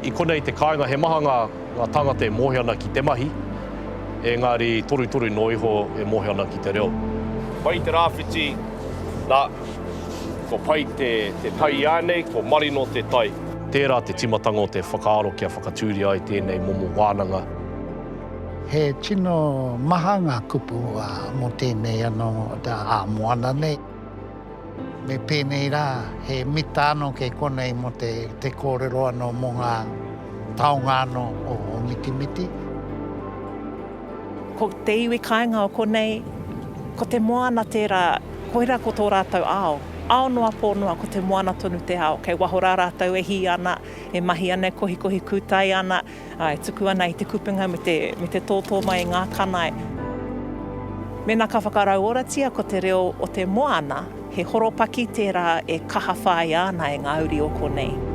I konei te kāinga he maha ngā tangata e mohi ana ki te mahi, engari toru no iho e mohi ana ki te reo. Pai te rāwhiti, nā, ko pai te tai ānei, ko marino te tai. Tērā te timatanga o te whakaaro kia whakatūri ai tēnei momo wānanga. He tino maha ngā kupu mo tēnei anō a moana nei. Me pēnei rā, he mita anō ke konei mo te kōrero anō mo ngā taonga anō o mitimiti. Ko te iwi kāinga o konei, ko te moana tērā, koira ko tō rātou ao. Ao noa pōnua ko te moana tonu te ao. Kei waho rā rātou e hi ana, e mahi ana, kohi kūtai ana, e tuku ana i te kupunga me te tōtō mai ngā kanai. Mena ka whakarau oratia ko te reo o te moana, he horopaki tērā e kaha whai ana e ngā uri o konei.